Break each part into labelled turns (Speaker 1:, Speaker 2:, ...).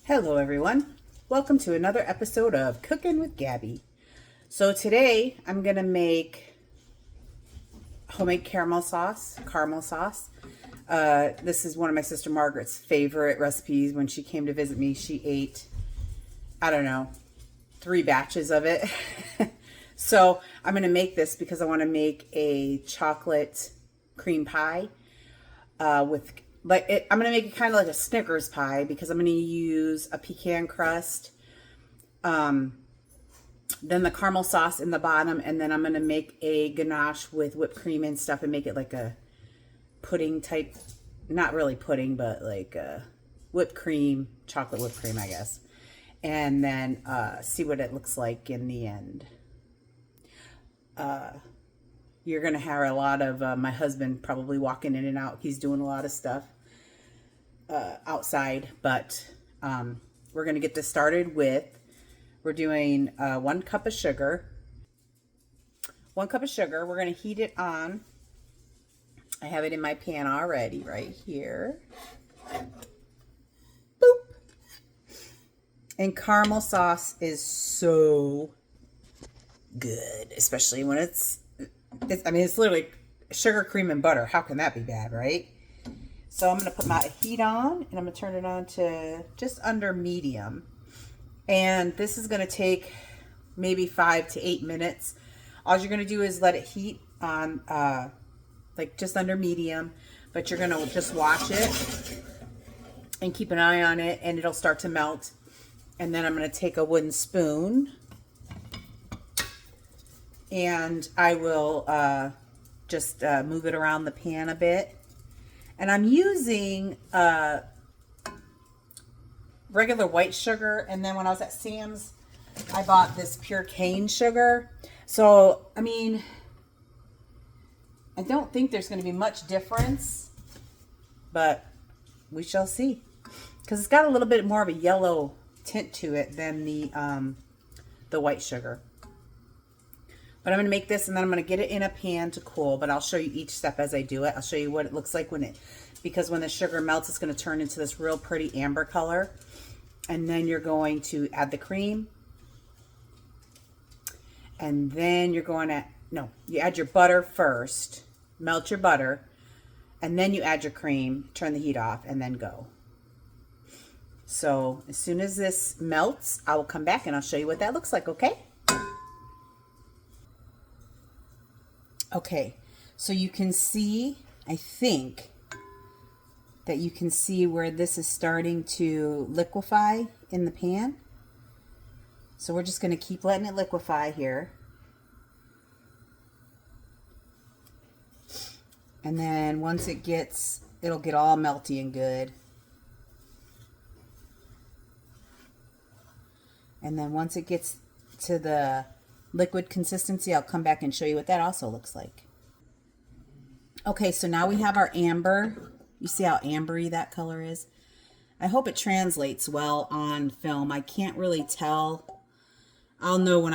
Speaker 1: Hello everyone, welcome to another episode of Cooking with Gabby. So today I'm gonna make homemade caramel sauce. This is one of my sister Margaret's favorite recipes. When she came to visit me, she ate, I don't know, 3 batches of it. So I'm gonna make this because I want to make a chocolate cream pie I'm gonna make it kind of like a Snickers pie because I'm gonna use a pecan crust, then the caramel sauce in the bottom, and then I'm gonna make a ganache with whipped cream and stuff and make it like a pudding type, not really pudding, but like whipped cream, chocolate whipped cream, I guess. And then see what it looks like in the end. You're going to have a lot of my husband probably walking in and out. He's doing a lot of stuff outside, but we're going to get this started with, we're doing 1 cup of sugar. 1 cup of sugar. We're going to heat it on. I have it in my pan already right here. Boop. And caramel sauce is so good, especially when it's literally sugar, cream, and butter. How can that be bad, right? So I'm going to put my heat on, and I'm going to turn it on to just under medium. And this is going to take maybe 5 to 8 minutes. All you're going to do is let it heat on like just under medium, but you're going to just watch it and keep an eye on it, and it'll start to melt. And then I'm going to take a wooden spoon, and I will just move it around the pan a bit. And I'm using regular white sugar, and then when I was at Sam's, I bought this pure cane sugar. So, I don't think there's going to be much difference, but we shall see. Because it's got a little bit more of a yellow tint to it than the white sugar. But I'm going to make this, and then I'm going to get it in a pan to cool, but I'll show you each step as I do it. I'll show you what it looks like because when the sugar melts, it's going to turn into this real pretty amber color. And then you're going to add the cream. And then you're going to, you add your butter first. Melt your butter. And then you add your cream, turn the heat off, and then go. So as soon as this melts, I will come back and I'll show you what that looks like, okay? Okay, so you can see, I think, that you can see where this is starting to liquefy in the pan. So we're just going to keep letting it liquefy here. And then once it'll get all melty and good. And then once it gets to the liquid consistency, I'll come back and show you what that also looks like. Okay, so now we have our amber. You see how ambery that color is? I hope it translates well on film. I can't really tell. I'll know when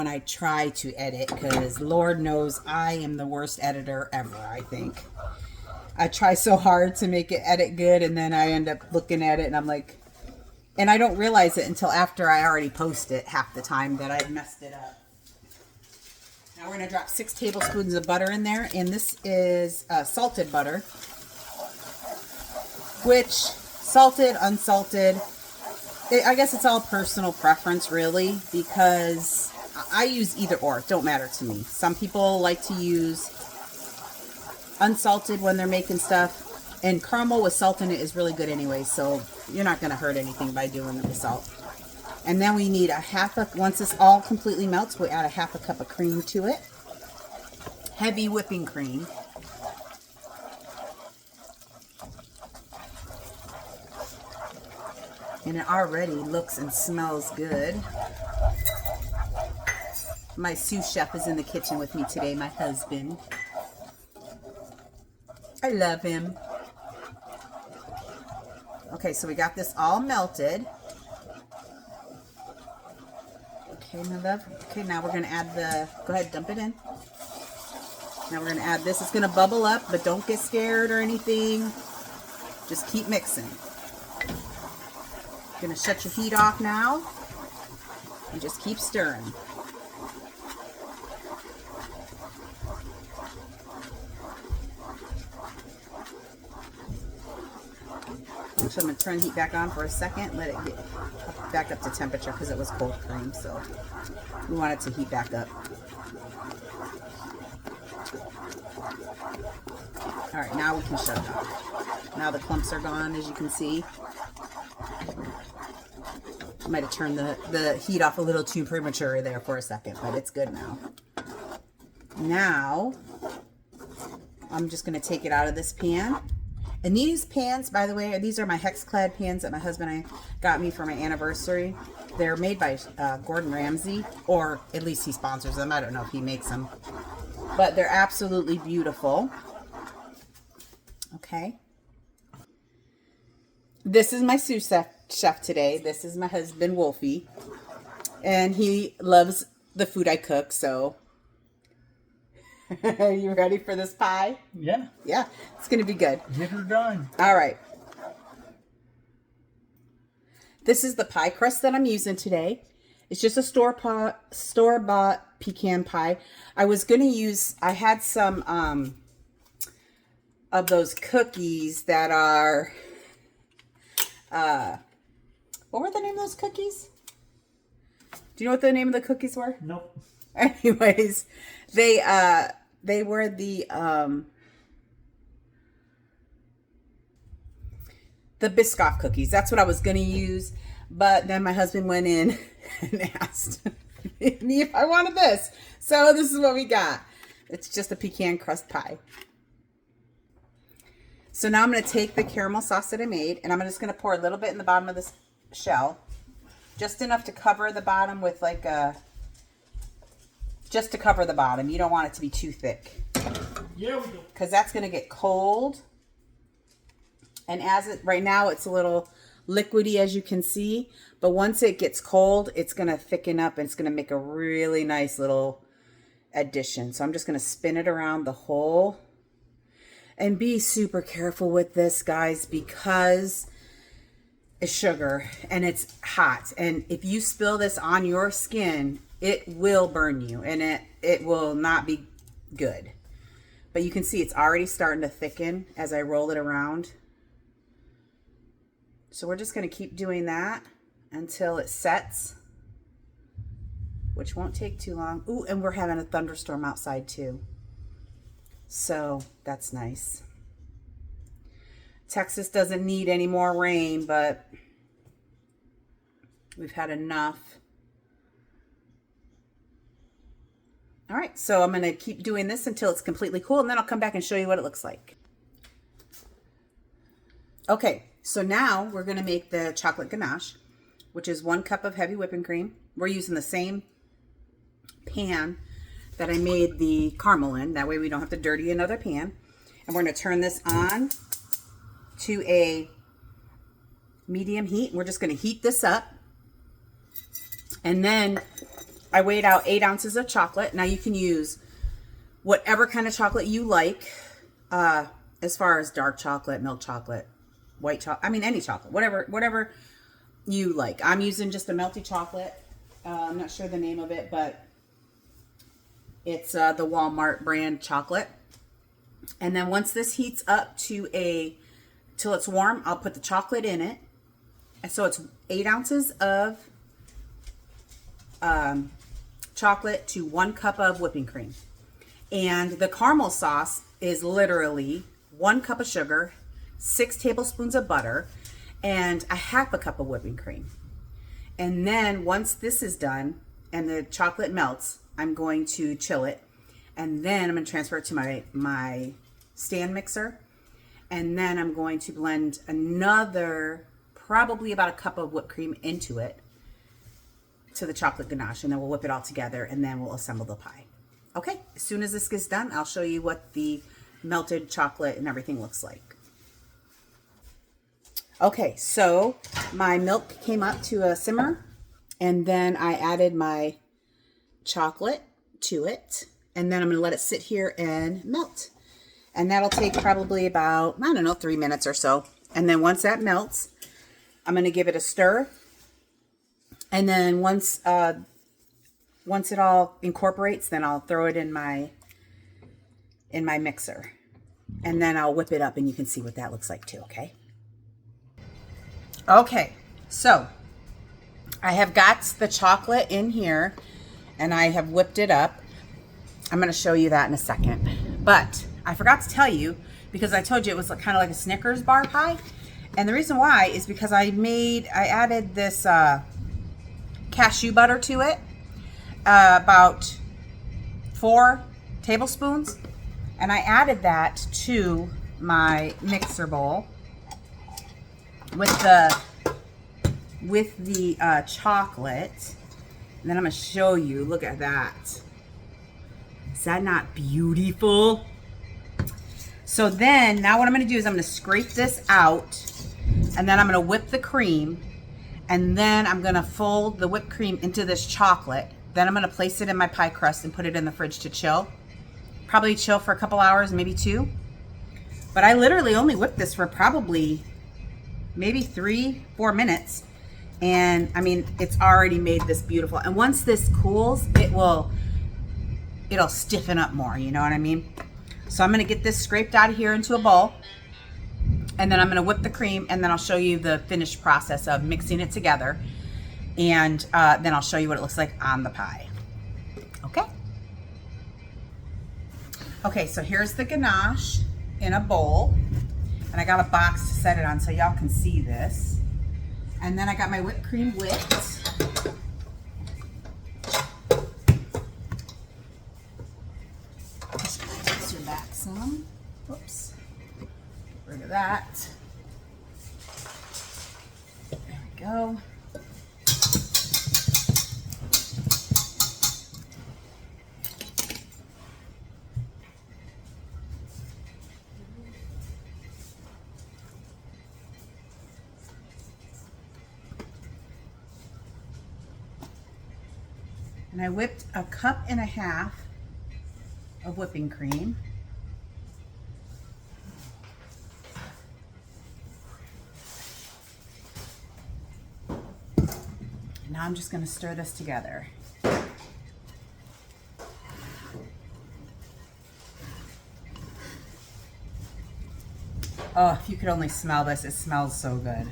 Speaker 1: I try to edit, because Lord knows I am the worst editor ever, I think. I try so hard to make it edit good, and then I end up looking at it and I'm like, and I don't realize it until after I already post it half the time that I messed it up. Now we're going to drop 6 tablespoons of butter in there, and this is salted butter, which salted, unsalted, I guess it's all personal preference really, because I use either or. It don't matter to me. Some people like to use unsalted when they're making stuff, and caramel with salt in it is really good anyway, so you're not going to hurt anything by doing it with salt. And then we need once this all completely melts, we'll add a 1/2 cup of cream to it. Heavy whipping cream. And it already looks and smells good. My sous chef is in the kitchen with me today, my husband. I love him. Okay, so we got this all melted. Okay, my love. Okay, now we're going to add go ahead, dump it in. Now we're going to add this. It's going to bubble up, but don't get scared or anything. Just keep mixing. Gonna shut your heat off now and just keep stirring. So I'm going to turn the heat back on for a second, let it get back up to temperature because it was cold cream, so we want it to heat back up. All right, now we can shut it off. Now the clumps are gone, as you can see. I might have turned the heat off a little too premature there for a second, but it's good now. Now, I'm just going to take it out of this pan. And these pans, by the way, these are my Hexclad pans that my husband and I got me for my anniversary. They're made by Gordon Ramsay, or at least he sponsors them. I don't know if he makes them. But they're absolutely beautiful. Okay. This is my sous chef today. This is my husband, Wolfie. And he loves the food I cook, so... Are you ready for this pie?
Speaker 2: Yeah.
Speaker 1: Yeah, it's going to be good.
Speaker 2: Get her done.
Speaker 1: All right. This is the pie crust that I'm using today. It's just a store-bought pecan pie. I was going to use, I had some of those cookies that are, what were the name of those cookies? Do you know what the name of the cookies were?
Speaker 2: Nope.
Speaker 1: Anyways, they were the Biscoff cookies. That's what I was going to use. But then my husband went in and asked me if I wanted this. So this is what we got. It's just a pecan crust pie. So now I'm going to take the caramel sauce that I made, and I'm just going to pour a little bit in the bottom of this shell. Just enough to cover the bottom with like a... Just to cover the bottom. You don't want it to be too thick.
Speaker 2: Yeah, we do.
Speaker 1: Because that's going to get cold. And right now it's a little liquidy, as you can see. But once it gets cold, it's going to thicken up and it's going to make a really nice little addition. So I'm just going to spin it around the whole. And be super careful with this, guys, because it's sugar and it's hot. And if you spill this on your skin, it will burn you and it will not be good. But you can see it's already starting to thicken as I roll it around. So we're just going to keep doing that until it sets, which won't take too long. Ooh, and we're having a thunderstorm outside too. So that's nice. Texas doesn't need any more rain, but we've had enough. All right, so I'm going to keep doing this until it's completely cool, and then I'll come back and show you what it looks like. Okay, so now we're going to make the chocolate ganache, which is 1 cup of heavy whipping cream. We're using the same pan that I made the caramel in. That way we don't have to dirty another pan. And we're going to turn this on to a medium heat. We're just going to heat this up. And then I weighed out 8 ounces of chocolate. Now you can use whatever kind of chocolate you like, as far as dark chocolate, milk chocolate, white chocolate. I mean, any chocolate, whatever you like. I'm using just a melty chocolate. I'm not sure the name of it, but it's the Walmart brand chocolate. And then once this heats up till it's warm, I'll put the chocolate in it. And so it's 8 ounces of chocolate to 1 cup of whipping cream. And the caramel sauce is literally 1 cup of sugar, 6 tablespoons of butter, and a half a cup of whipping cream. And then once this is done and the chocolate melts, I'm going to chill it. And then I'm going to transfer it to my stand mixer. And then I'm going to blend another, probably about a cup of whipped cream into it, to the chocolate ganache, and then we'll whip it all together and then we'll assemble the pie. Okay, as soon as this gets done, I'll show you what the melted chocolate and everything looks like. Okay, so my milk came up to a simmer, and then I added my chocolate to it, and then I'm going to let it sit here and melt. And that'll take probably about, I don't know, 3 minutes or so. And then once that melts, I'm going to give it a stir. And then once it all incorporates, then I'll throw it in my mixer. And then I'll whip it up and you can see what that looks like too, okay? Okay, so I have got the chocolate in here and I have whipped it up. I'm going to show you that in a second. But I forgot to tell you, because I told you it was kind of like a Snickers bar pie. And the reason why is because I added this cashew butter to it, about 4 tablespoons. And I added that to my mixer bowl with the chocolate. And then I'm going to show you, look at that. Is that not beautiful? So then, now what I'm going to do is I'm going to scrape this out, and then I'm going to whip the cream, and then I'm going to fold the whipped cream into this chocolate. Then I'm going to place it in my pie crust and put it in the fridge to chill. Probably chill for a couple hours, maybe 2. But I literally only whipped this for probably maybe 3-4 minutes. And I mean, it's already made this beautiful. And once this cools, it'll stiffen up more, you know what I mean? So I'm going to get this scraped out of here into a bowl. And then I'm going to whip the cream, and then I'll show you the finished process of mixing it together. And then I'll show you what it looks like on the pie. Okay? Okay, so here's the ganache in a bowl. And I got a box to set it on so y'all can see this. And then I got my whipped cream whipped. Mix her back some. Whoops. Get rid of that. There we go. And I whipped 1.5 cups of whipping cream. And now I'm just going to stir this together. Oh, if you could only smell this, it smells so good.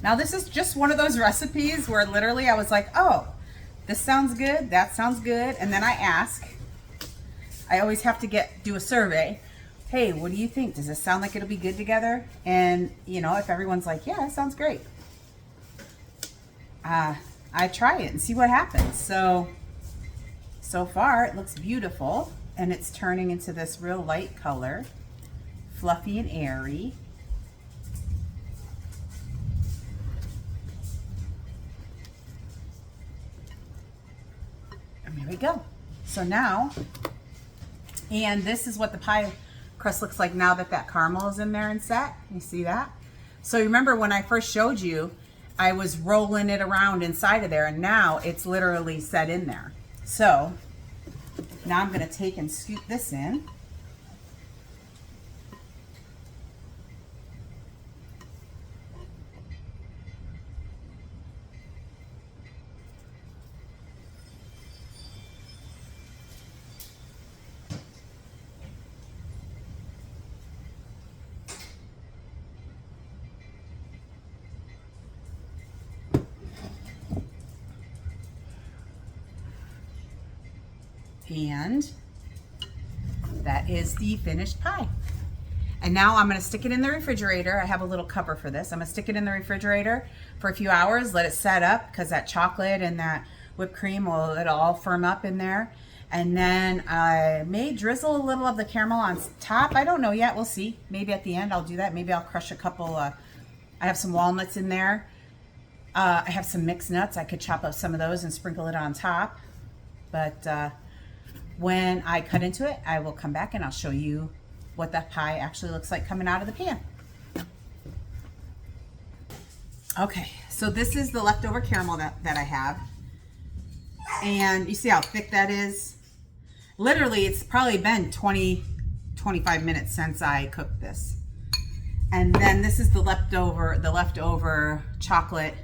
Speaker 1: Now this is just one of those recipes where literally I was like, oh, this sounds good, that sounds good. And then I ask, I always have to do a survey. Hey, what do you think? Does this sound like it'll be good together? And you know, if everyone's like, yeah, it sounds great. I try it and see what happens. So far it looks beautiful and it's turning into this real light color, fluffy and airy. There we go. So now, and this is what the pie crust looks like now that caramel is in there and set. You see that? So remember when I first showed you, I was rolling it around inside of there, and now it's literally set in there. So now I'm going to take and scoop this in. And that is the finished pie. And now I'm going to stick it in the refrigerator. I have a little cover for this. I'm going to stick it in the refrigerator for a few hours, let it set up, because that chocolate and that whipped cream it'll all firm up in there. And then I may drizzle a little of the caramel on top. I don't know yet. We'll see. Maybe at the end I'll do that. Maybe I'll crush a couple. I have some walnuts in there. I have some mixed nuts. I could chop up some of those and sprinkle it on top. But when I cut into it, I will come back and I'll show you what that pie actually looks like coming out of the pan. Okay, so this is the leftover caramel that I have. And you see how thick that is? Literally, it's probably been 20, 25 minutes since I cooked this. And then this is the leftover chocolate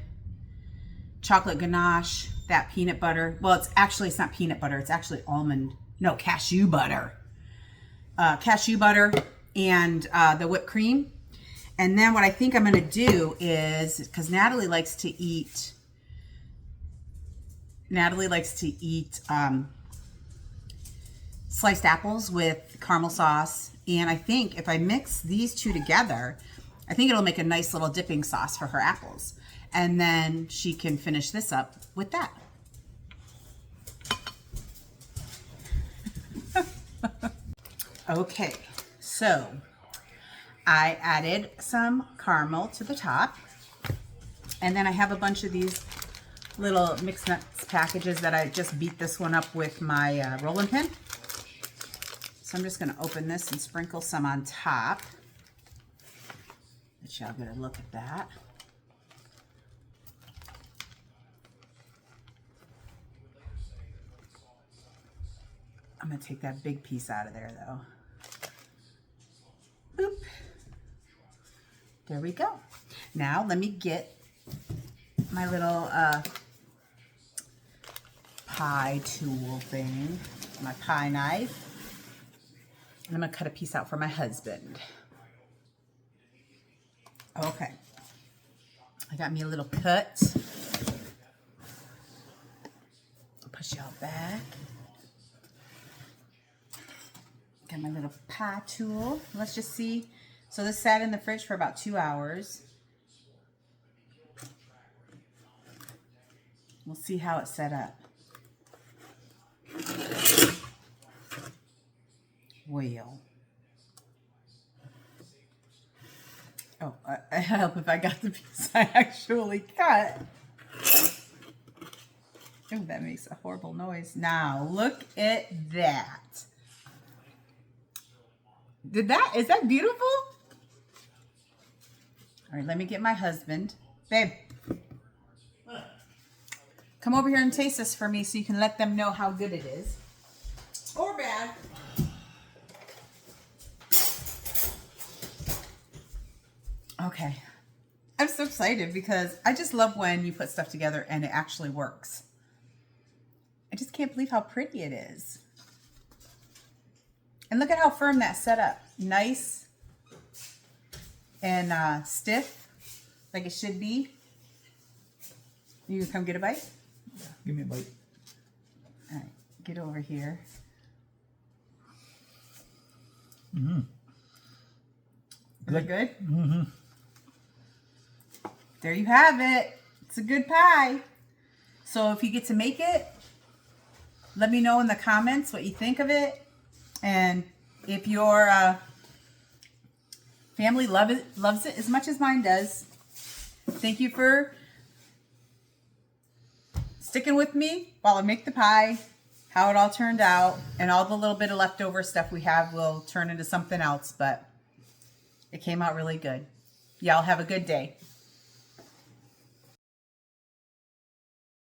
Speaker 1: ganache, that peanut butter. Well, it's not peanut butter. It's actually cashew butter. Cashew butter and the whipped cream. And then what I think I'm going to do is, because Natalie likes to eat sliced apples with caramel sauce. And I think if I mix these two together, I think it'll make a nice little dipping sauce for her apples. And then she can finish this up with that. Okay, so I added some caramel to the top. And then I have a bunch of these little mixed nuts packages that I just beat this one up with my rolling pin. So I'm just going to open this and sprinkle some on top. Let y'all get a look at that. I'm going to take that big piece out of there though. Boop. There we go. Now let me get my little pie tool thing, my pie knife. And I'm going to cut a piece out for my husband. Okay. I got me a little cut. I'll push y'all back. Got my little pie tool. Let's just see. So this sat in the fridge for about 2 hours. We'll see how it's set up. Well. Oh, I help if I got the piece I actually cut. Oh, that makes a horrible noise. Now, look at that. Is that beautiful? All right, let me get my husband. Babe, come over here and taste this for me so you can let them know how good it is. Or bad. Okay. I'm so excited because I just love when you put stuff together and it actually works. I just can't believe how pretty it is. And look at how firm that's set up. Nice and stiff, like it should be. You come get a bite?
Speaker 2: Yeah, give me a bite.
Speaker 1: All right, get over here.
Speaker 2: Mm-hmm.
Speaker 1: Is it good?
Speaker 2: Mm-hmm.
Speaker 1: There you have it. It's a good pie. So if you get to make it, let me know in the comments what you think of it. And if your family loves it as much as mine does, thank you for sticking with me while I make the pie, how it all turned out, and all the little bit of leftover stuff we have will turn into something else, but it came out really good. Y'all have a good day.